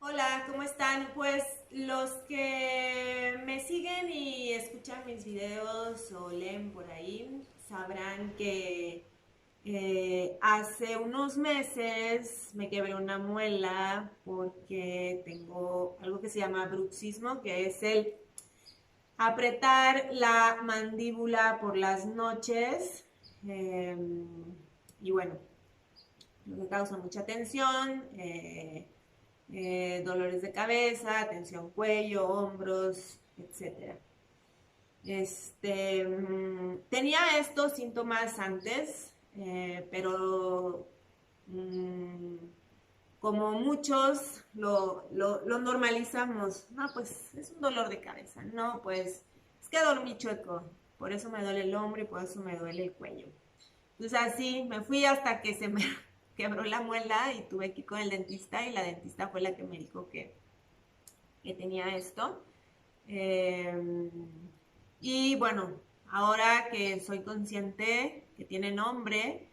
Hola, ¿cómo están? Pues los que me siguen y escuchan mis videos o leen por ahí sabrán que hace unos meses me quebré una muela porque tengo algo que se llama bruxismo, que es el apretar la mandíbula por las noches. eh, y bueno, lo que causa mucha tensión. Dolores de cabeza, tensión cuello, hombros, etcétera. Tenía estos síntomas antes, pero mmm, como muchos lo normalizamos. No, pues es un dolor de cabeza. No, pues es que dormí chueco. Por eso me duele el hombro y por eso me duele el cuello. Entonces así me fui hasta que se me quebró la muela y tuve que ir con el dentista y la dentista fue la que me dijo que tenía esto. Eh, y bueno, ahora que soy consciente que tiene nombre,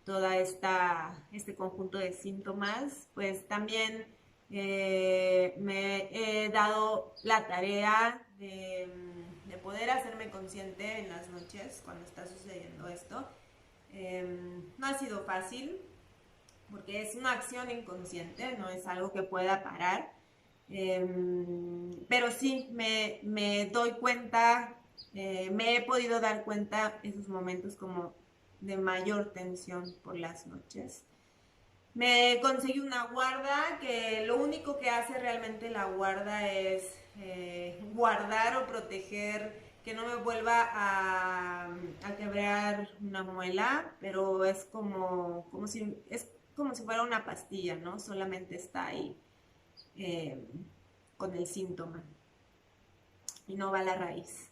toda este conjunto de síntomas, pues también me he dado la tarea de poder hacerme consciente en las noches cuando está sucediendo esto. No ha sido fácil, porque es una acción inconsciente, no es algo que pueda parar. Pero sí, me doy cuenta, me he podido dar cuenta esos momentos como de mayor tensión por las noches. Me conseguí una guarda que lo único que hace realmente la guarda es guardar o proteger que no me vuelva a quebrar una muela, pero es como si fuera una pastilla, ¿no? Solamente está ahí eh, con el síntoma y no va a la raíz.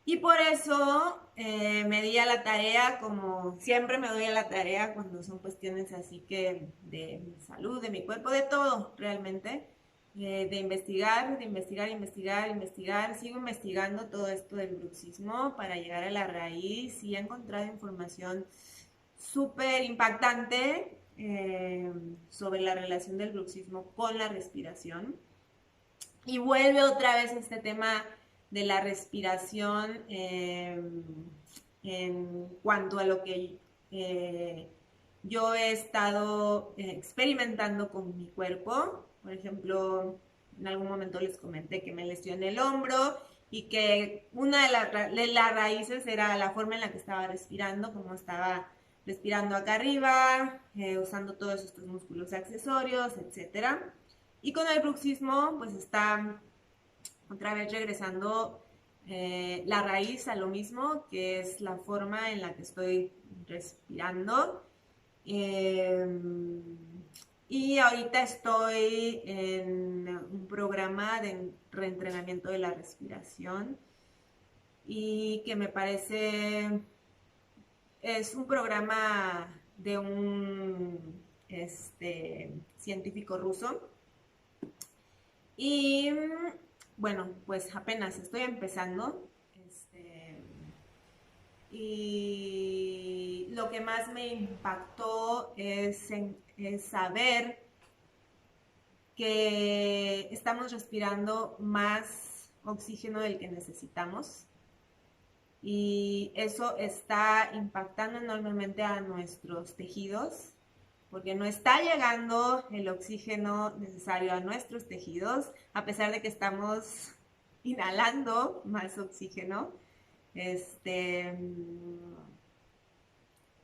Y por eso me di a la tarea, como siempre me doy a la tarea cuando son cuestiones así que de mi salud, de mi cuerpo, de todo realmente, de investigar, investigar. Sigo investigando todo esto del bruxismo para llegar a la raíz y he encontrado información súper impactante sobre la relación del bruxismo con la respiración. Y vuelve otra vez este tema de la respiración en cuanto a lo que yo he estado experimentando con mi cuerpo. Por ejemplo, en algún momento les comenté que me lesioné el hombro y que una de las raíces era la forma en la que estaba respirando, como estaba respirando acá arriba, usando todos estos músculos accesorios, etcétera. Y con el bruxismo, pues está otra vez regresando la raíz a lo mismo, que es la forma en la que estoy respirando. Eh, y ahorita estoy en un programa de reentrenamiento de la respiración y que me parece es un programa de un científico ruso. Y bueno, pues apenas estoy empezando. Y lo que más me impactó es saber que estamos respirando más oxígeno del que necesitamos y eso está impactando enormemente a nuestros tejidos porque no está llegando el oxígeno necesario a nuestros tejidos, a pesar de que estamos inhalando más oxígeno. Este,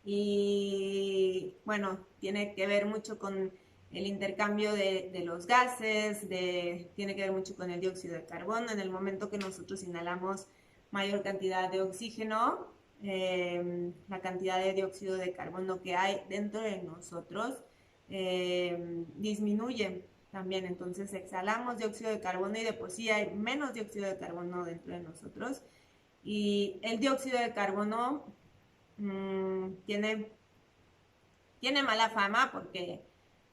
y bueno, tiene que ver mucho con el intercambio de los gases, tiene que ver mucho con el dióxido de carbono. En el momento que nosotros inhalamos mayor cantidad de oxígeno, la cantidad de dióxido de carbono que hay dentro de nosotros disminuye también. Entonces exhalamos dióxido de carbono y de por sí hay menos dióxido de carbono dentro de nosotros. Y el dióxido de carbono tiene mala fama porque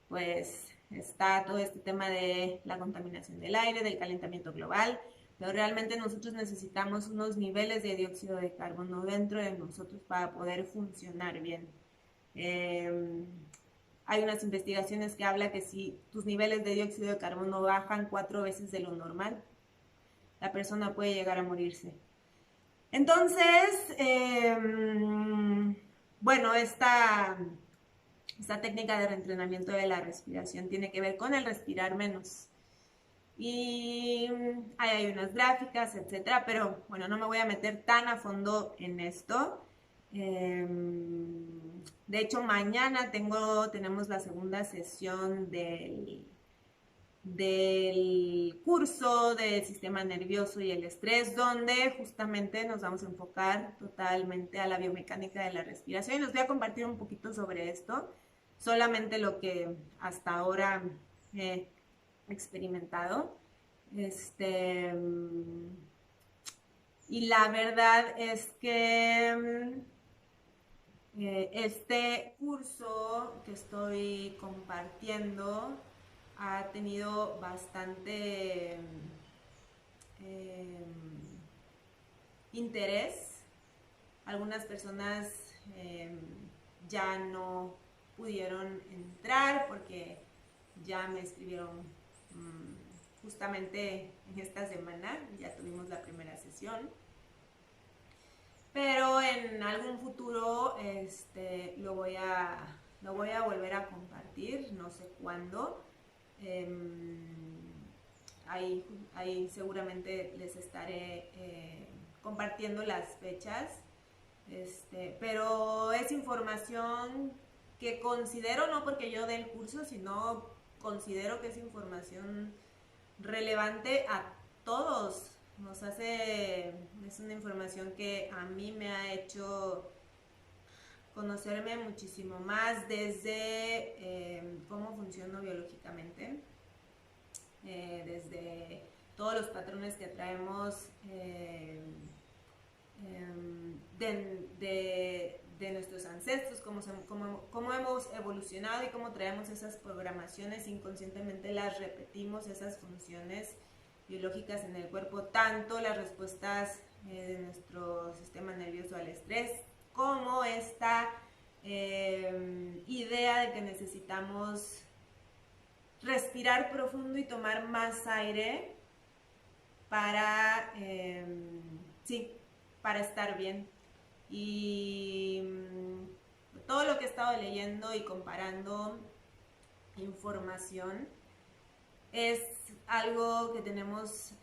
pues está todo este tema de la contaminación del aire, del calentamiento global, pero realmente nosotros necesitamos unos niveles de dióxido de carbono dentro de nosotros para poder funcionar bien. Eh, hay unas investigaciones que hablan que si tus niveles de dióxido de carbono bajan 4 veces de lo normal, la persona puede llegar a morirse. Entonces, bueno, esta técnica de reentrenamiento de la respiración tiene que ver con el respirar menos. Y ahí hay unas gráficas, etcétera, pero bueno, no me voy a meter tan a fondo en esto. De hecho, mañana tenemos la segunda sesión del curso del sistema nervioso y el estrés, donde justamente nos vamos a enfocar totalmente a la biomecánica de la respiración. Y les voy a compartir un poquito sobre esto, solamente lo que hasta ahora he experimentado. Y la verdad es que este curso que estoy compartiendo ha tenido bastante interés. Algunas personas ya no pudieron entrar porque ya me escribieron justamente en esta semana, ya tuvimos la primera sesión. Pero en algún futuro lo voy a volver a compartir, no sé cuándo. Ahí seguramente les estaré compartiendo las fechas, pero es información que considero, no porque yo dé el curso, sino considero que es información relevante a todos. Es una información que a mí me ha hecho conocerme muchísimo más desde cómo funciono biológicamente, desde todos los patrones que traemos de nuestros ancestros, cómo hemos evolucionado y cómo traemos esas programaciones inconscientemente, las repetimos, esas funciones biológicas en el cuerpo, tanto las respuestas de nuestro sistema nervioso al estrés, como esta idea de que necesitamos respirar profundo y tomar más aire para, para estar bien. Y todo lo que he estado leyendo y comparando información es algo que tenemos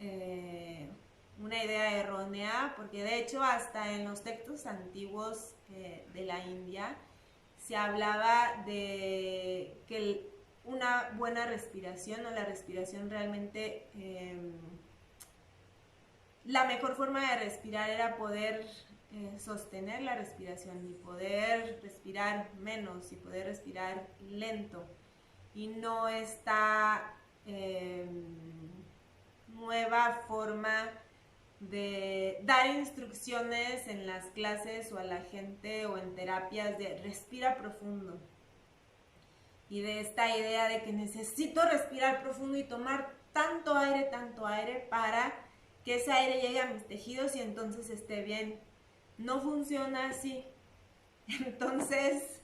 una idea errónea, porque de hecho hasta en los textos antiguos de la India se hablaba de que una buena respiración o la respiración realmente, la mejor forma de respirar era poder sostener la respiración y poder respirar menos y poder respirar lento, y no esta nueva forma de dar instrucciones en las clases o a la gente o en terapias de respira profundo, y de esta idea de que necesito respirar profundo y tomar tanto aire para que ese aire llegue a mis tejidos y entonces esté bien. No funciona así. Entonces,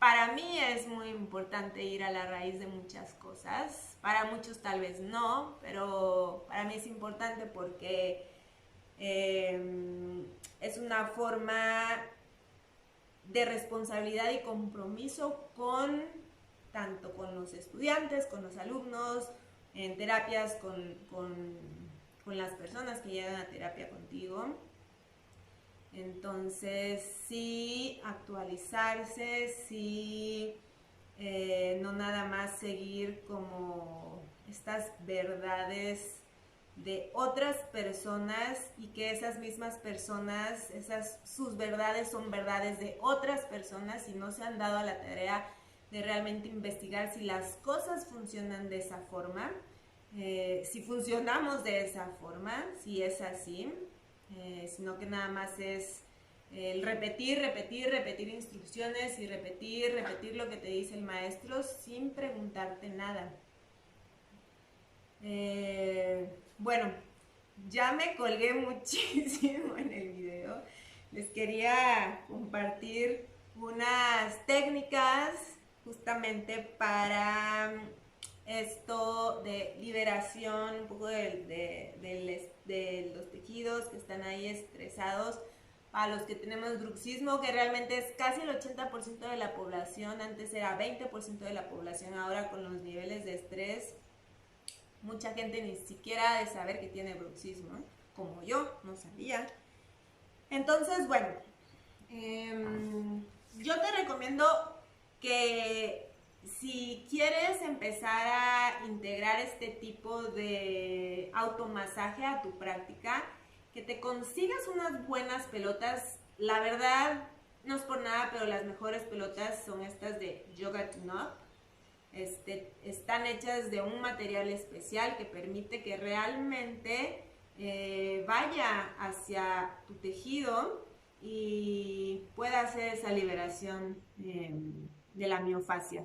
para mí es muy importante ir a la raíz de muchas cosas. Para muchos tal vez no, pero para mí es importante porque es una forma de responsabilidad y compromiso tanto con los estudiantes, con los alumnos, en terapias con las personas que llegan a terapia contigo. Entonces, sí actualizarse, sí no nada más seguir como estas verdades de otras personas, y que esas mismas personas, sus verdades son verdades de otras personas, y no se han dado a la tarea de realmente investigar si las cosas funcionan de esa forma, si funcionamos de esa forma, si es así, sino que nada más es el repetir instrucciones y repetir lo que te dice el maestro sin preguntarte nada. Bueno, ya me colgué muchísimo en el video. Les quería compartir unas técnicas justamente para esto de liberación, un poco de los tejidos que están ahí estresados. A los que tenemos bruxismo, que realmente es casi el 80% de la población, antes era 20% de la población, ahora con los niveles de estrés, mucha gente ni siquiera ha de saber que tiene bruxismo, ¿eh? Como yo, no sabía. Entonces, bueno, yo te recomiendo que si quieres empezar a integrar este tipo de automasaje a tu práctica, que te consigas unas buenas pelotas. La verdad, no es por nada, pero las mejores pelotas son estas de Yoga Tune Up. Están hechas de un material especial que permite que realmente vaya hacia tu tejido y pueda hacer esa liberación de la miofascia.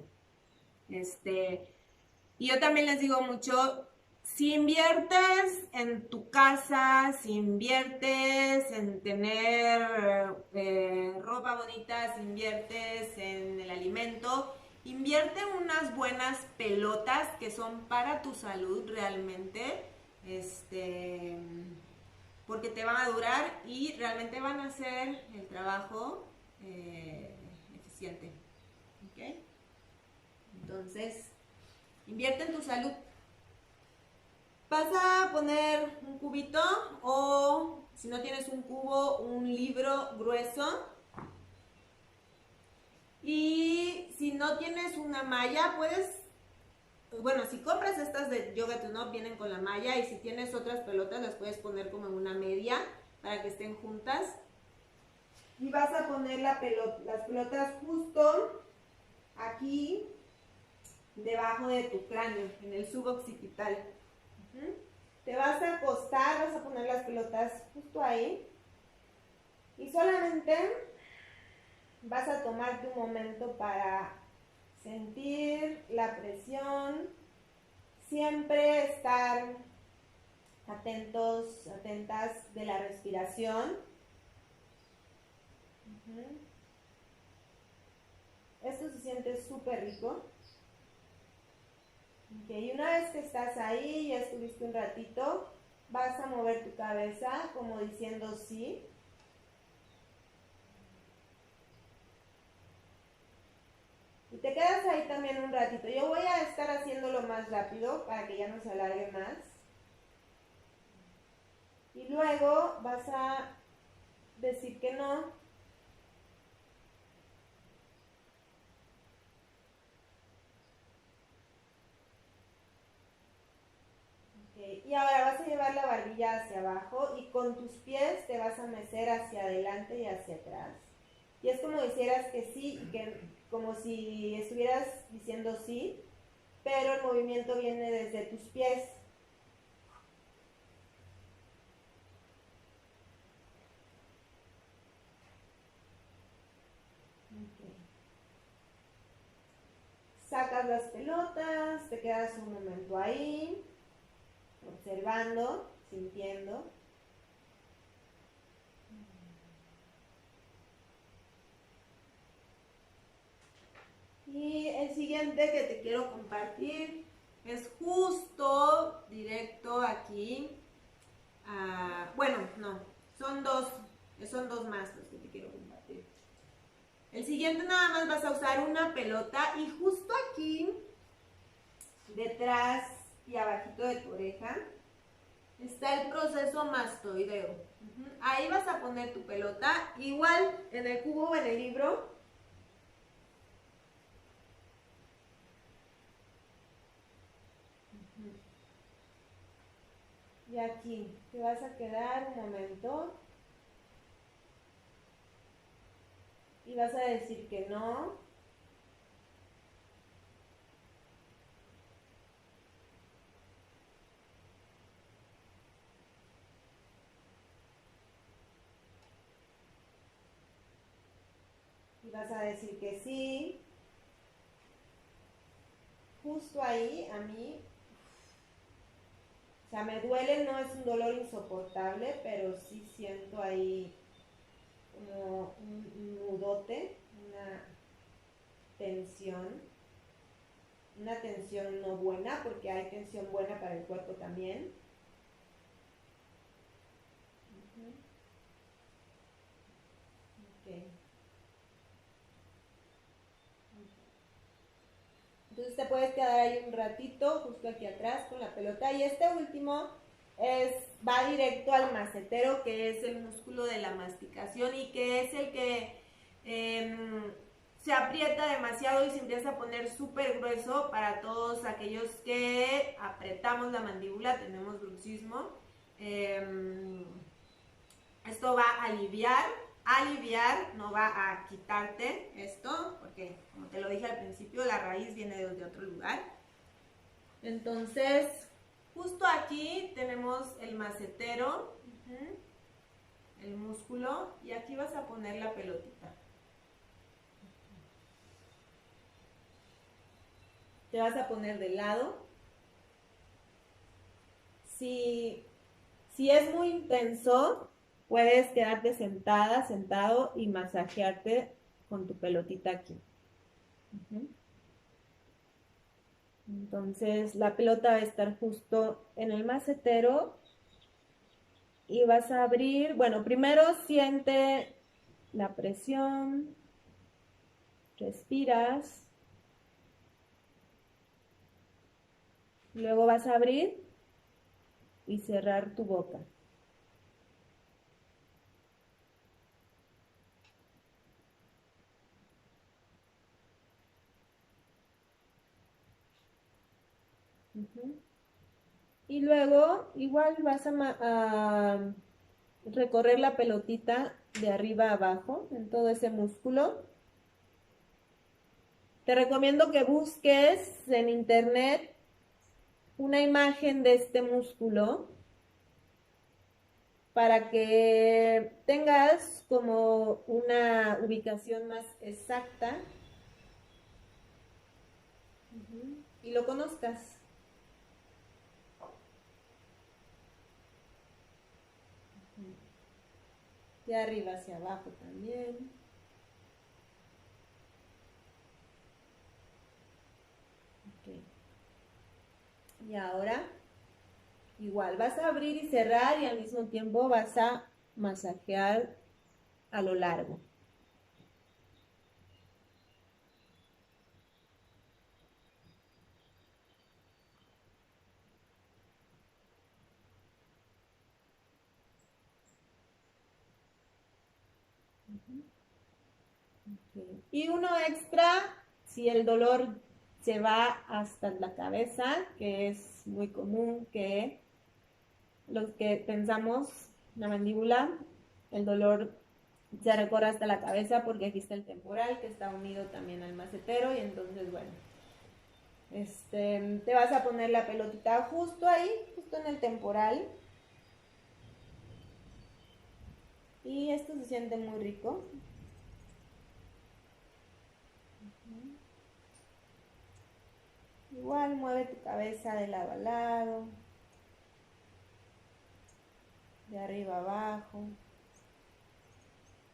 Y yo también les digo mucho, si inviertes en tu casa, si inviertes en tener ropa bonita, si inviertes en el alimento, invierte en unas buenas pelotas que son para tu salud realmente, porque te van a durar y realmente van a hacer el trabajo eficiente. ¿Okay? Entonces, invierte en tu salud. Vas a poner un cubito o, si no tienes un cubo, un libro grueso. Y si no tienes una malla, puedes, bueno, si compras estas de Yoga Tune Up, vienen con la malla. Y si tienes otras pelotas, las puedes poner como en una media para que estén juntas. Y vas a poner las pelotas justo aquí, debajo de tu cráneo, en el suboccipital. Te vas a acostar, vas a poner las pelotas justo ahí y solamente vas a tomarte un momento para sentir la presión, siempre estar atentos, atentas de la respiración. Esto se siente súper rico. Okay, y una vez que estás ahí, ya estuviste un ratito, vas a mover tu cabeza como diciendo sí. Y te quedas ahí también un ratito. Yo voy a estar haciéndolo más rápido para que ya no se alargue más. Y luego vas a decir que no. Y ahora vas a llevar la barbilla hacia abajo y con tus pies te vas a mecer hacia adelante y hacia atrás. Y es como hicieras que sí, como si estuvieras diciendo sí, pero el movimiento viene desde tus pies. Sacas las pelotas, te quedas un momento ahí, observando, sintiendo. Y el siguiente que te quiero compartir es justo directo aquí. Bueno, no, son dos más los que te quiero compartir. El siguiente nada más vas a usar una pelota y justo aquí, detrás y abajito de tu oreja, está el proceso mastoideo. Ahí vas a poner tu pelota, igual en el cubo o en el libro. Y aquí te vas a quedar un momento y vas a decir que no. Y vas a decir que sí. Justo ahí a mí, o sea, me duele, no es un dolor insoportable, pero sí siento ahí como un nudote, una tensión. Una tensión no buena, porque hay tensión buena para el cuerpo también. Okay. Entonces te puedes quedar ahí un ratito, justo aquí atrás con la pelota. Y este último va directo al macetero, que es el músculo de la masticación y que es el que se aprieta demasiado y se empieza a poner súper grueso para todos aquellos que apretamos la mandíbula, tenemos bruxismo. Esto va a aliviar, no va a quitarte esto, porque como te lo dije al principio, la raíz viene de otro lugar. Entonces, justo aquí tenemos el macetero, el músculo, y aquí vas a poner la pelotita. Te vas a poner de lado. Si es muy intenso, puedes quedarte sentada, sentado y masajearte con tu pelotita aquí. Entonces la pelota va a estar justo en el macetero y vas a abrir, bueno, primero siente la presión, respiras, luego vas a abrir y cerrar tu boca. Y luego igual vas a recorrer la pelotita de arriba a abajo en todo ese músculo. Te recomiendo que busques en internet una imagen de este músculo para que tengas como una ubicación más exacta y lo conozcas. De arriba hacia abajo también. Okay. Y ahora, igual, vas a abrir y cerrar y al mismo tiempo vas a masajear a lo largo. Okay. Y uno extra, si el dolor se va hasta la cabeza, que es muy común que los que pensamos la mandíbula, el dolor se recorre hasta la cabeza porque aquí está el temporal que está unido también al macetero y entonces bueno, te vas a poner la pelotita justo ahí, justo en el temporal y esto se siente muy rico. Igual mueve tu cabeza de lado a lado, de arriba a abajo,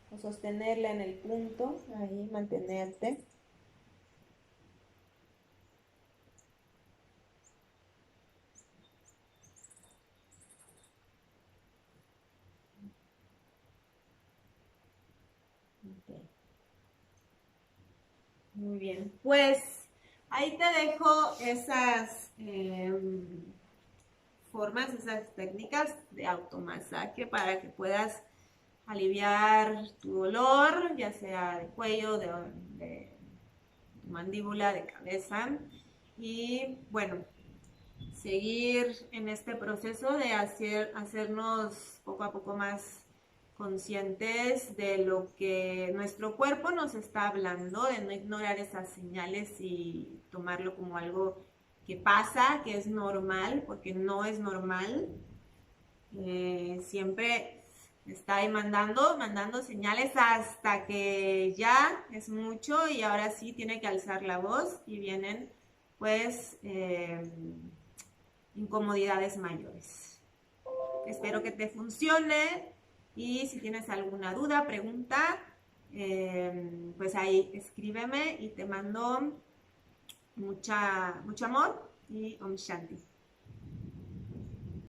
o sostenerla en el punto, ahí mantenerte. Okay. Muy bien, pues ahí te dejo esas formas, esas técnicas de automasaje para que puedas aliviar tu dolor, ya sea de cuello, de mandíbula, de cabeza. Y bueno, seguir en este proceso de hacernos poco a poco más conscientes de lo que nuestro cuerpo nos está hablando, de no ignorar esas señales y tomarlo como algo que pasa, que es normal, porque no es normal. Siempre está ahí mandando señales hasta que ya es mucho y ahora sí tiene que alzar la voz y vienen pues incomodidades mayores. Espero que te funcione y si tienes alguna duda, pregunta, pues ahí escríbeme y te mando mucho amor y Om Shanti.